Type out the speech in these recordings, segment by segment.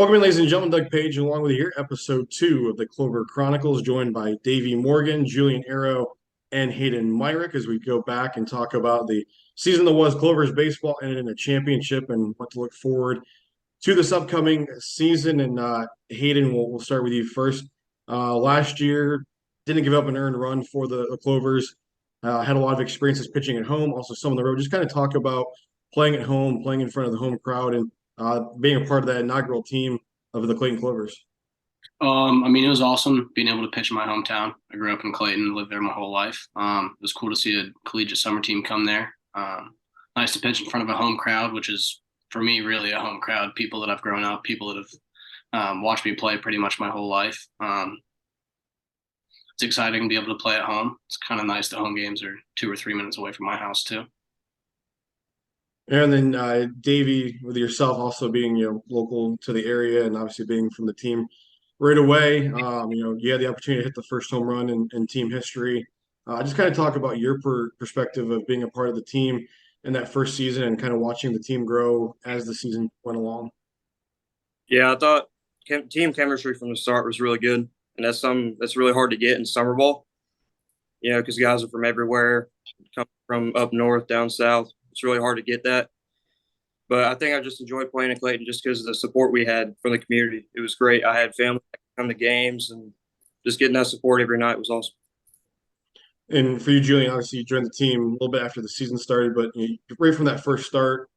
Welcome in, ladies and gentlemen. Doug Page, along with you here, episode 2 of the Clover Chronicles, joined by Davie Morgan, Julian Erro, and Hayden Myrick as we go back and talk about the season that was Clovers baseball ended in a championship and what to look forward to this upcoming season. And Hayden, we'll start with you first. Last year, didn't give up an earned run for the Clovers. Had a lot of experiences pitching at home, also some on the road. Just kind of talk about playing at home, playing in front of the home crowd, and being a part of that inaugural team of the Clayton Clovers. It was awesome being able to pitch in my hometown. I grew up in Clayton, lived there my whole life. It was cool to see a collegiate summer team come there. Nice to pitch in front of a home crowd, which is for me really a home crowd. People that I've grown up, people that have watched me play pretty much my whole life. It's exciting to be able to play at home. It's kind of nice that home games are 2 or 3 minutes away from my house too. And then Davie, with yourself also being local to the area and obviously being from the team right away, you had the opportunity to hit the first home run in team history. Just kind of talk about your perspective of being a part of the team in that first season and kind of watching the team grow as the season went along. Yeah, I thought team chemistry from the start was really good, and that's really hard to get in summer ball. Because guys are from everywhere, come from up north, down south. It's really hard to get that. But I think I just enjoyed playing in Clayton just because of the support we had from the community. It was great. I had family come to games, and just getting that support every night was awesome. And for you, Julian, obviously you joined the team a little bit after the season started, but right from that first start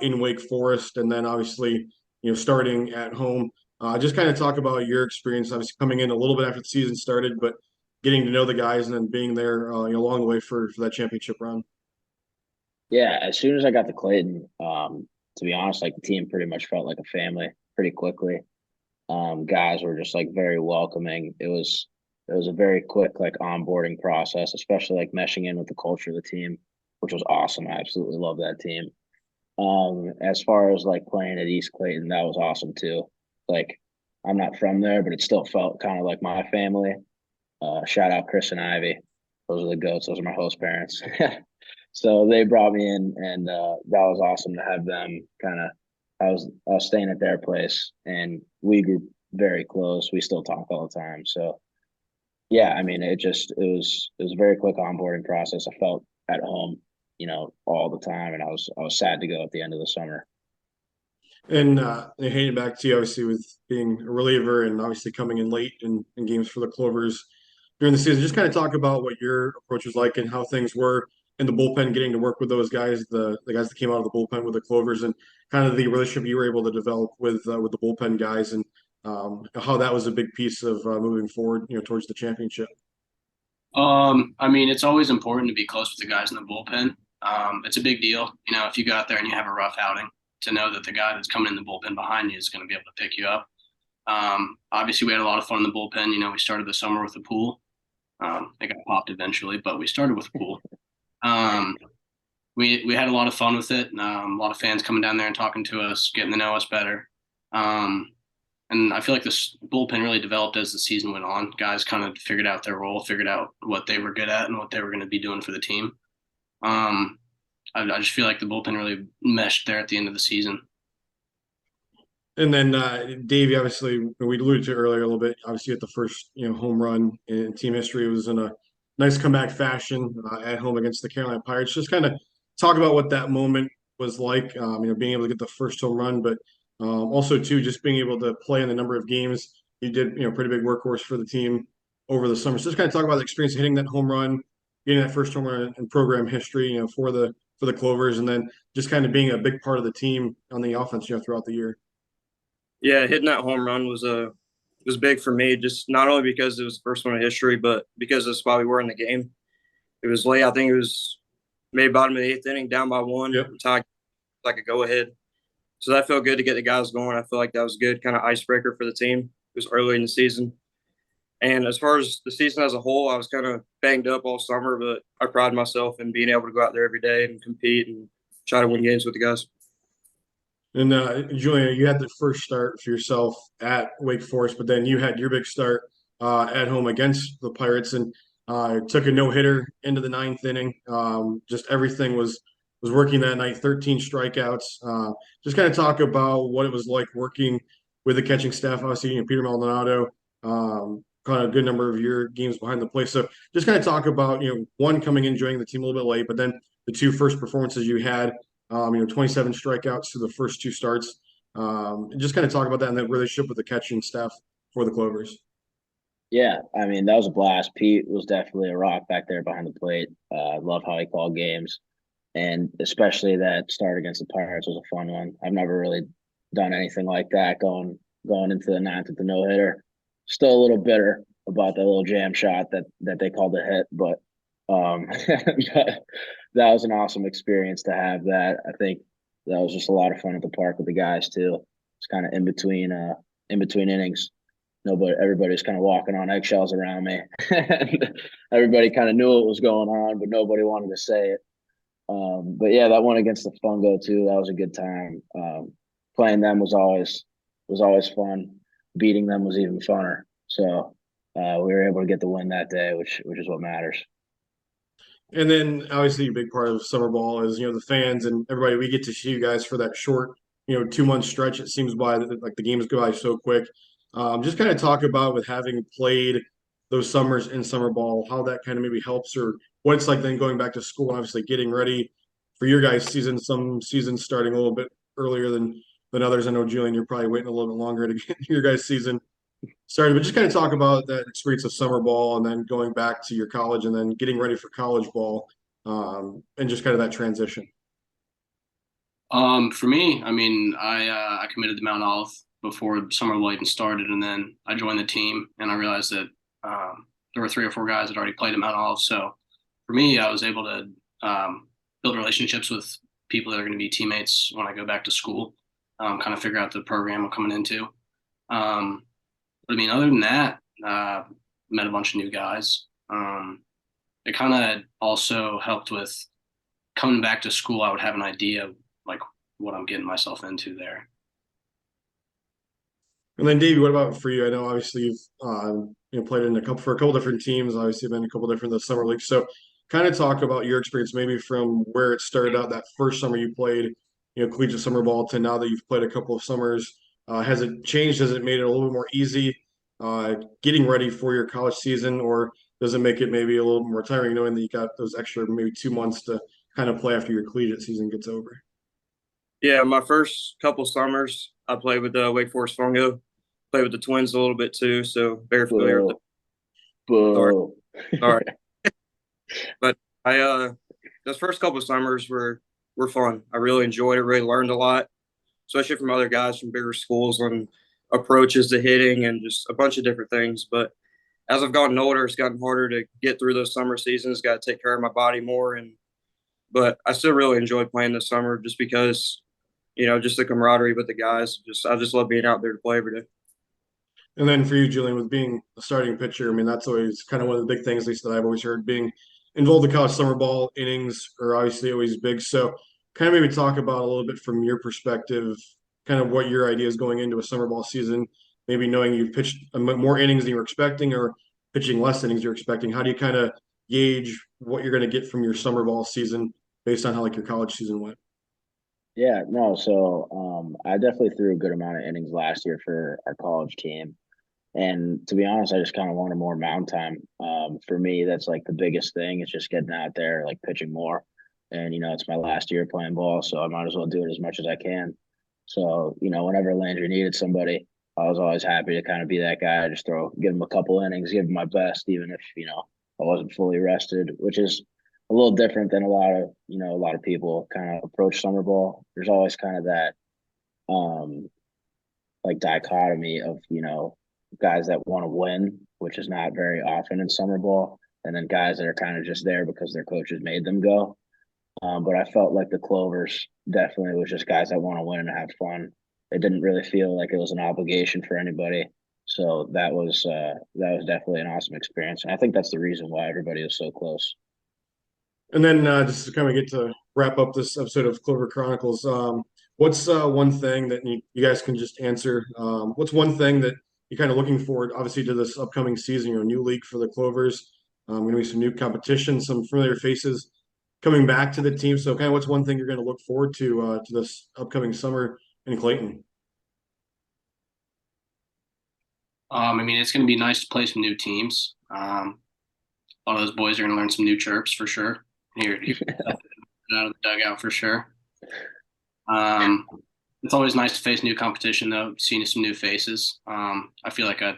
in Wake Forest, and then obviously starting at home. Just kind of talk about your experience, obviously coming in a little bit after the season started, but getting to know the guys and then being there along the way for that championship run. Yeah, as soon as I got to Clayton, to be honest, like the team pretty much felt like a family pretty quickly. Guys were just like very welcoming. It was a very quick like onboarding process, especially like meshing in with the culture of the team, which was awesome. I absolutely love that team. As far as like playing at East Clayton, that was awesome too. Like I'm not from there, but it still felt kind of like my family. Shout out Chris and Ivy. Those are the goats. Those are my host parents. So they brought me in, and that was awesome to have them kind of. I was staying at their place, and we grew very close. We still talk all the time. So yeah, I mean, it was a very quick onboarding process. I felt at home, all the time, and I was sad to go at the end of the summer. And handing back to you, obviously, with being a reliever and obviously coming in late in games for the Clovers during the season, just kind of talk about what your approach was like and how things were in the bullpen, getting to work with those guys, the guys that came out of the bullpen with the Clovers, and kind of the relationship you were able to develop with the bullpen guys, and how that was a big piece of moving forward, towards the championship. It's always important to be close with the guys in the bullpen. It's a big deal, if you go out there and you have a rough outing, to know that the guy that's coming in the bullpen behind you is going to be able to pick you up. Obviously, we had a lot of fun in the bullpen. We started the summer with a pool. It got popped eventually, but we started with a pool. We had a lot of fun with it. A lot of fans coming down there and talking to us, getting to know us better. And I feel like this bullpen really developed as the season went on. Guys kind of figured out their role, figured out what they were good at and what they were going to be doing for the team. I just feel like the bullpen really meshed there at the end of the season. And then Davey, obviously, we alluded to earlier a little bit. Obviously, at the first home run in team history, it was in a nice comeback fashion at home against the Carolina Pirates. Just kind of talk about what that moment was like. Being able to get the first home run, but also too just being able to play in the number of games you did. Pretty big workhorse for the team over the summer. So just kind of talk about the experience of hitting that home run, getting that first home run in program history. For the Clovers, and then just kind of being a big part of the team on the offense. Throughout the year. Yeah, hitting that home run was big for me, just not only because it was the first one in history, but because that's why we were in the game. It was late. I think it was maybe bottom of the eighth inning, down by one, Yep. tied like a go ahead. So that felt good to get the guys going. I feel like that was a good kind of icebreaker for the team. It was early in the season. And as far as the season as a whole, I was kind of banged up all summer, but I pride myself in being able to go out there every day and compete and try to win games with the guys. And Julian, you had the first start for yourself at Wake Forest, but then you had your big start at home against the Pirates, and took a no hitter into the ninth inning. Just everything was working that night. 13 strikeouts. Just kind of talk about what it was like working with the catching staff. Obviously, Peter Maldonado, kind of a good number of your games behind the plate. So just kind of talk about, one coming in, joining the team a little bit late, but then the two first performances you had, 27 strikeouts to the first two starts. Just kind of talk about that and the relationship with the catching staff for the Clovers. Yeah, I mean, that was a blast. Pete was definitely a rock back there behind the plate. I love how he called games. And especially that start against the Pirates was a fun one. I've never really done anything like that going into the ninth with the no hitter. Still a little bitter about that little jam shot that they called a hit, but but that was an awesome experience to have that. I think that was just a lot of fun at the park with the guys too. It's kind of in between innings. Everybody's kind of walking on eggshells around me. Everybody kind of knew what was going on, but nobody wanted to say it. But yeah, that one against the Fungo too, that was a good time. Playing them was always fun. Beating them was even funner. So we were able to get the win that day, which is what matters. And then obviously a big part of summer ball is, the fans and everybody, we get to see you guys for that short, 2 month stretch. It seems like the games go by so quick. Just kind of talk about with having played those summers in summer ball, how that kind of maybe helps or what it's like then going back to school and obviously getting ready for your guys' season. Some seasons starting a little bit earlier than others. I know, Julian, you're probably waiting a little bit longer to get your guys' season started, but just kind of talk about that experience of summer ball and then going back to your college and then getting ready for college ball, and just kind of that transition. For me, I mean, I committed to Mount Olive before summer lighting started, and then I joined the team, and I realized that there were 3 or 4 guys that already played at Mount Olive. So for me, I was able to build relationships with people that are going to be teammates when I go back to school, kind of figure out the program I'm coming into. But I mean, other than that, met a bunch of new guys. It kind of also helped with coming back to school. I would have an idea of like what I'm getting myself into there. And then Davey, what about for you? I know obviously you've played in for a couple different teams. Obviously, been a couple different the summer leagues. So, kind of talk about your experience, maybe from where it started out that first summer you played, collegiate summer ball to now that you've played a couple of summers. Has it changed? Has it made it a little bit more easy getting ready for your college season, or does it make it maybe a little more tiring knowing that you got those extra maybe 2 months to kind of play after your collegiate season gets over? Yeah, my first couple summers, I played with the Wake Forest Fungo, played with the Twins a little bit too, so very familiar with Boo. it. Sorry, Boo. sorry. But those first couple of summers were fun. I really enjoyed it, really learned a lot, especially from other guys from bigger schools on approaches to hitting and just a bunch of different things. But as I've gotten older, it's gotten harder to get through those summer seasons. Got to take care of my body more, but I still really enjoy playing this summer just because, just the camaraderie with the guys. I just love being out there to play every day. And then for you, Julian, with being a starting pitcher, I mean, that's always kind of one of the big things, at least that I've always heard, being involved in college summer ball innings are obviously always big. So kind of maybe talk about a little bit from your perspective, kind of what your idea is going into a summer ball season, maybe knowing you've pitched more innings than you were expecting or pitching less innings you're expecting. How do you kind of gauge what you're going to get from your summer ball season based on how like your college season went? Yeah, no, so I definitely threw a good amount of innings last year for our college team. And to be honest, I just kind of wanted more mound time. For me, that's like the biggest thing. It's just getting out there, like pitching more. And it's my last year playing ball, so I might as well do it as much as I can. So whenever Landry needed somebody, I was always happy to kind of be that guy. Just give him a couple innings, give him my best, even if I wasn't fully rested, which is a little different than a lot of people kind of approach summer ball. There's always kind of that um like dichotomy of guys that want to win, which is not very often in summer ball, and then guys that are kind of just there because their coaches made them go. But I felt like the Clovers definitely was just guys that want to win and have fun. It didn't really feel like it was an obligation for anybody. So that was definitely an awesome experience, and I think that's the reason why everybody was so close. And then just to kind of get to wrap up this episode of Clover Chronicles, what's one thing that you guys can just answer? What's one thing that you're kind of looking forward, obviously, to this upcoming season, new league for the Clovers? Going to be some new competition, some familiar faces coming back to the team. So, kind of, what's one thing you're going to look forward to this upcoming summer in Clayton? I mean, it's going to be nice to play some new teams. A lot of those boys are going to learn some new chirps for sure. Here, out of the dugout for sure. It's always nice to face new competition, though, seeing some new faces. I feel like I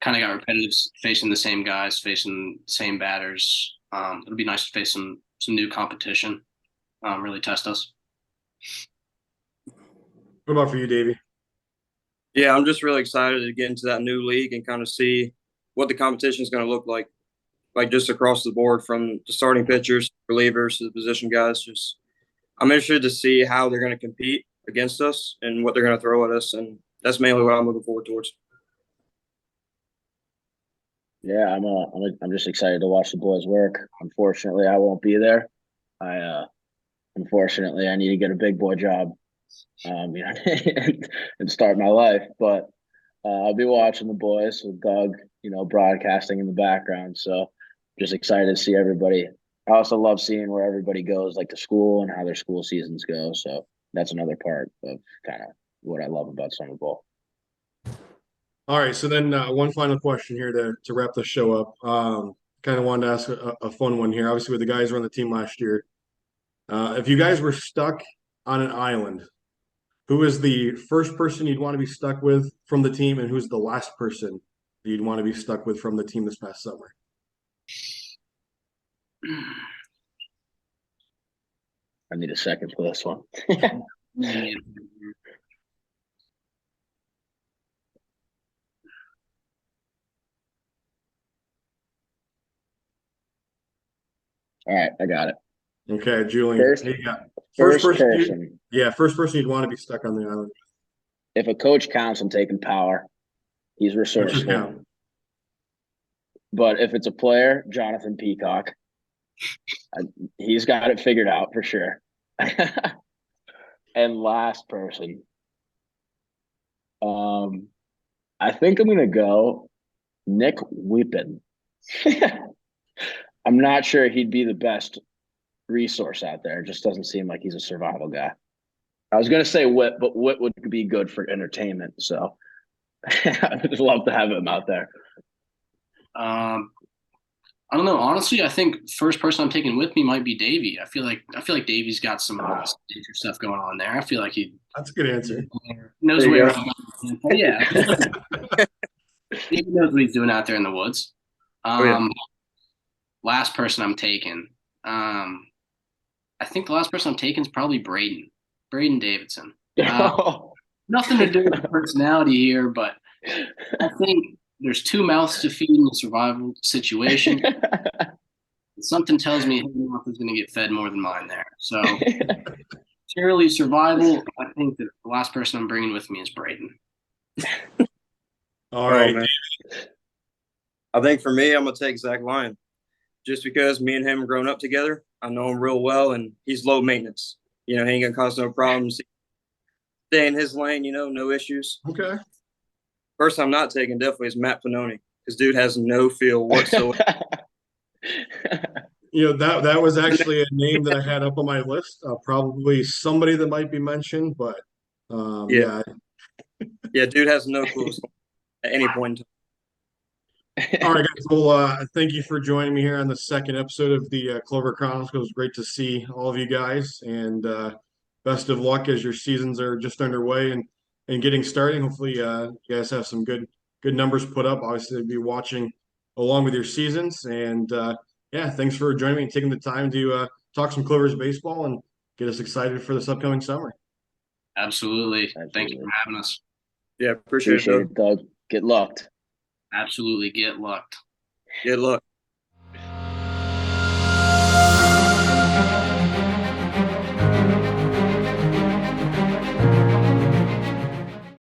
kind of got repetitive facing the same guys, facing the same batters. It'll be nice to face some new competition, really test us. What about for you, Davie? Yeah, I'm just really excited to get into that new league and kind of see what the competition is going to look like just across the board from the starting pitchers, relievers to the position guys. Just I'm interested to see how they're going to compete against us and what they're going to throw at us, and that's mainly what I'm looking forward towards. Yeah, I'm just excited to watch the boys work. Unfortunately, I won't be there. Unfortunately, I need to get a big boy job, and start my life. But I'll be watching the boys with Doug, broadcasting in the background. So just excited to see everybody. I also love seeing where everybody goes, like to school and how their school seasons go. So that's another part of kind of what I love about summer ball. All right, so then one final question here to wrap the show up. Kind of wanted to ask a fun one here. Obviously, with the guys who were on the team last year, if you guys were stuck on an island, who is the first person you'd want to be stuck with from the team, and who's the last person that you'd want to be stuck with from the team this past summer? I need a second for this one. All right, I got it. Okay, Julian. First, Hey, yeah. first person. First person you'd want to be stuck on the island. If a coach counts, I'm taking Power. He's resourceful. count? But if it's a player, Jonathan Peacock. He's got it figured out for sure. And last person. I think I'm gonna go Nick Whippen. I'm not sure he'd be the best resource out there. It just doesn't seem like he's a survival guy. I was gonna say Whit, but Whit would be good for entertainment. So I'd love to have him out there. I don't know. Honestly, I think first person I'm taking with me might be Davie. I feel like Davie's got some nature stuff going on there. I feel like he That's a good answer. knows where. Yeah, he knows what he's doing out there in the woods. Last person I'm taking. I think the last person I'm taking is probably Braden Davidson. Nothing to do with the personality here, but I think there's two mouths to feed in a survival situation. Something tells me his mouth is going to get fed more than mine there. So, purely survival, I think that the last person I'm bringing with me is Braden. All right. I think for me, I'm going to take Zach Lyon. Just because me and him have grown up together, I know him real well, and he's low maintenance. He ain't going to cause no problems. Stay in his lane, no issues. Okay. Person I'm not taking definitely is Matt Pannoni. This dude has no feel whatsoever. That was actually a name that I had up on my list. Probably somebody that might be mentioned, but yeah. Yeah, dude has no clue at any point in time. All right, guys. Well, thank you for joining me here on the second episode of the Clover Chronicles. It was great to see all of you guys, and best of luck as your seasons are just underway and getting started. Hopefully, you guys have some good numbers put up. Obviously, I'll be watching along with your seasons, and yeah, thanks for joining me and taking the time to talk some Clovers baseball and get us excited for this upcoming summer. Absolutely. Thank you for having us. Yeah, appreciate it, Doug. Get lucked. Absolutely. Get lucked. Good luck.